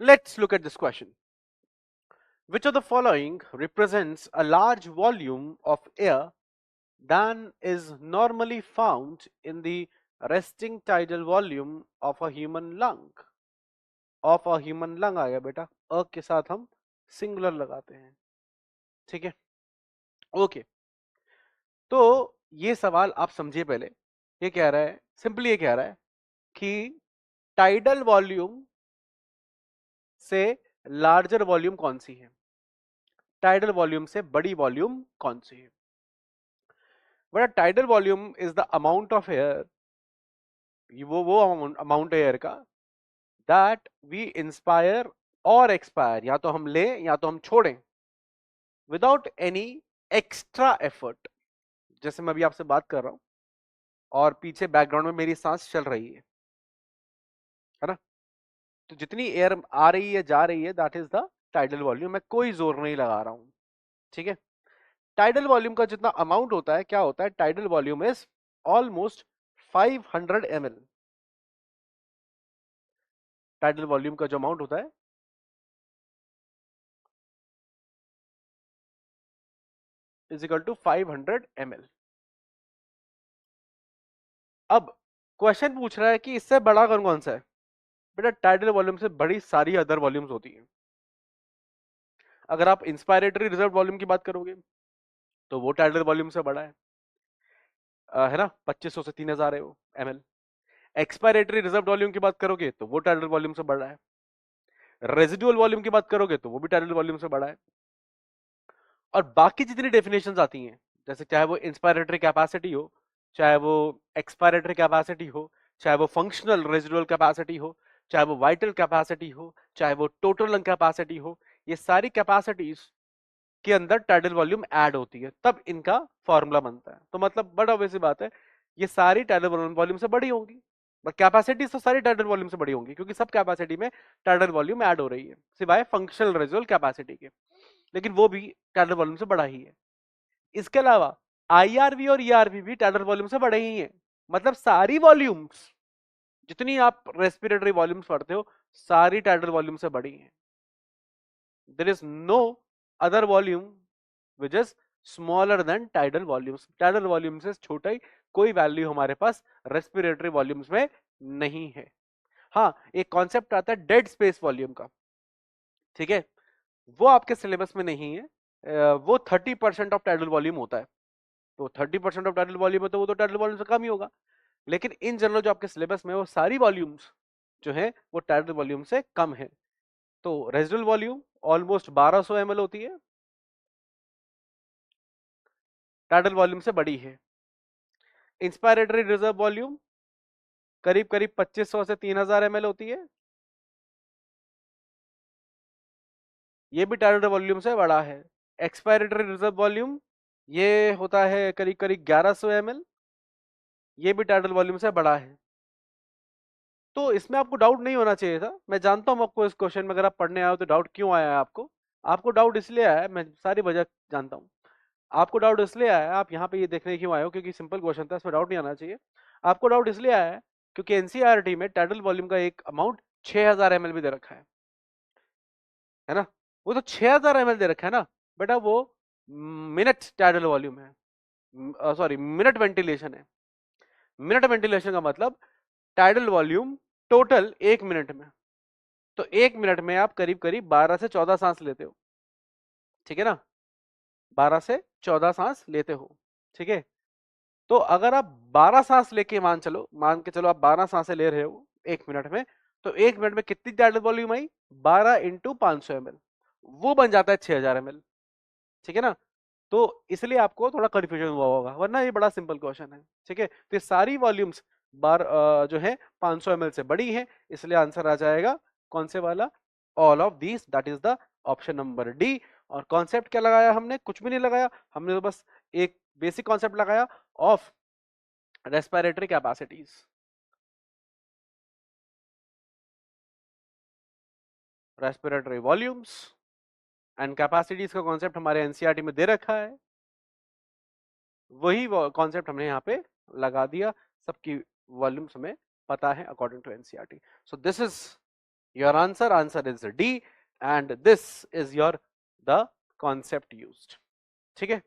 Let's look at this question. Which of the following represents a large volume of air than is normally found in the resting tidal volume of a human lung? Of a human lung आ गया बेटा, अ के साथ हम singular लगाते हैं, ठीक है? Okay, तो ये सवाल आप समझिए पहले। ये कह रहा है, सिंपली ये कह रहा है कि टाइडल वॉल्यूम से लार्जर वॉल्यूम कौन सी है, टाइडल वॉल्यूम से बड़ी वॉल्यूम कौन सी है? But tidal volume is the amount of air, वो अमाउंट एयर का दैट वी इंस्पायर और एक्सपायर, या तो हम लें या तो हम छोड़ें, विदाउट एनी एक्स्ट्रा एफर्ट। जैसे मैं अभी आपसे बात कर रहा हूं और पीछे बैकग्राउंड में मेरी सांस चल रही है ना? तो जितनी एयर आ रही है जा रही है, that is the tidal volume. मैं कोई जोर नहीं लगा रहा हूं, ठीक है? टाइडल वॉल्यूम का जितना अमाउंट होता है, क्या होता है? Tidal volume is almost 500 ml। Tidal volume का जो अमाउंट होता है इज इक्वल टू 500 ml। अब क्वेश्चन पूछ रहा है कि इससे बड़ा कौन कौन सा है? बेटा टाइडल वॉल्यूम से बड़ी सारी अदर वॉल्यूम्स होती हैं। अगर आप इंस्पायरेटरी रिजर्व वॉल्यूम की बात करोगे तो वो टाइडल वॉल्यूम से बड़ा है ना? 2500 से 3000 है वो ml। एक्सपायरेटरी रिजर्व वॉल्यूम की बात करोगे तो वो टाइडल वॉल्यूम से बड़ा है। रेजिडुअल वॉल्यूम की बात करोगे तो वो भी टाइडल वॉल्यूम से बड़ा है। और बाकी जितनी डेफिनेशंस आती हैं, जैसे चाहे वो इंस्पायरेटरी कैपेसिटी हो, चाहे वो एक्सपायरेटरी कैपेसिटी हो, चाहे वो फंक्शनल रेजिडुअल कैपेसिटी हो, चाहे वो वाइटल कैपेसिटी हो, चाहे वो टोटल लंग कैपेसिटी हो, ये सारी कैपेसिटीज के अंदर टाइडल वॉल्यूम ऐड होती है, तब इनका फॉर्मूला बनता है। तो मतलब बड़ा ऑब्वियस बात है, ये सारी टाइडल वॉल्यूम से बड़ी होंगी, बट कैपेसिटीज तो सारी टाइडल वॉल्यूम से बड़ी होंगी, क्योंकि सब कैपेसिटी में टाइडल वॉल्यूम ऐड हो रही है, सिवाय फंक्शनल रेजिडुअल कैपेसिटी के, लेकिन वो भी टाइडल वॉल्यूम से बड़ा ही है। इसके अलावा आईआरवी और ईआरवी भी टाइडल वॉल्यूम से बड़े ही हैं। मतलब सारी वॉल्यूम्स, जितनी आप रेस्पिरेटरी वॉल्यूम्स पढ़ते हो, सारी टाइडल वॉल्यूम से बड़ी हैं। There is no other volume which is smaller than tidal volumes. Tidal volume से छोटा ही कोई वैल्यू हमारे पास रेस्पिरेटरी वॉल्यूम्स में नहीं है। हाँ, एक कॉन्सेप्ट आता है डेड स्पेस वॉल्यूम का, ठीक है? वो आपके सिलेबस में नहीं है। वो 30% ऑफ टाइडल वॉल्यूम होता है। तो 30% ऑफ टाइटल वॉल्यूम है तो वो तो टाइटल वॉल्यूम से कम ही होगा। लेकिन इन जनरल जो आपके सिलेबस में वो सारी वॉल्यूम्स जो है वो टाइटल वॉल्यूम से कम है। तो रेजिडुअल वॉल्यूम ऑलमोस्ट 1200 ml होती है, टाइटल वॉल्यूम से बड़ी है। इंस्पायरेटरी रिजर्व वॉल्यूम करीब करीब 2500 से 3000 ml होती है, ये भी टाइटल वॉल्यूम से बड़ा है। एक्सपायरेटरी रिजर्व वॉल्यूम ये होता है करीब करीब 1100 ml, ये भी टाइटल वॉल्यूम से बड़ा है। तो इसमें आपको डाउट नहीं होना चाहिए था। मैं जानता हूं आपको इस क्वेश्चन में अगर आप पढ़ने आए हो तो डाउट क्यों आया है आपको। आपको डाउट इसलिए आया है, मैं सारी वजह जानता हूं। आपको डाउट इसलिए आया है, आप यहाँ पे ये देखने क्यों आए हो, क्योंकि सिंपल क्वेश्चन था, इसमें डाउट नहीं आना चाहिए। आपको डाउट इसलिए आया है क्योंकि एनसीईआरटी में टाइटल वॉल्यूम का एक अमाउंट 6000 ml भी दे रखा है ना? वो तो 6000 ml दे रखा है ना बेटा, वो मिनट टाइटल वॉल्यूम है, सॉरी मिनट वेंटिलेशन है। मिनट वेंटिलेशन का मतलब टाइडल वॉल्यूम टोटल 1 मिनट में। तो 1 मिनट में आप करीब करीब 12 से 14 सांस लेते हो, ठीक है ना? 12 से 14 सांस लेते हो, ठीक है? तो अगर आप 12 सांस लेके मान के चलो आप 12 सांसें ले रहे हो 1 मिनट में, तो 1 मिनट में कितनी टाइडल वॉल्यूम आई? 12 इंटू 500 ml, वो बन जाता है 6000 ml, ठीक है ना? तो इसलिए आपको थोड़ा कंफ्यूजन हुआ होगा, वरना ये बड़ा सिंपल क्वेश्चन है, ठीक है? तो ये सारी वॉल्यूम्स जो है 500 ml से बड़ी है, इसलिए आंसर आ जाएगा कौन से वाला? All of these, that is the option number D. और कॉन्सेप्ट क्या लगाया हमने? कुछ भी नहीं लगाया, हमने तो बस एक बेसिक कॉन्सेप्ट लगाया of respiratory capacities. Respiratory volumes and capacities का कॉन्सेप्ट हमारे एनसीईआरटी में दे रखा है, वही कॉन्सेप्ट हमने यहाँ पे लगा दिया। सबकी वॉल्यूम्स हमें पता है according to NCERT. So this is your answer is D, and this is your the concept used. ठीक है।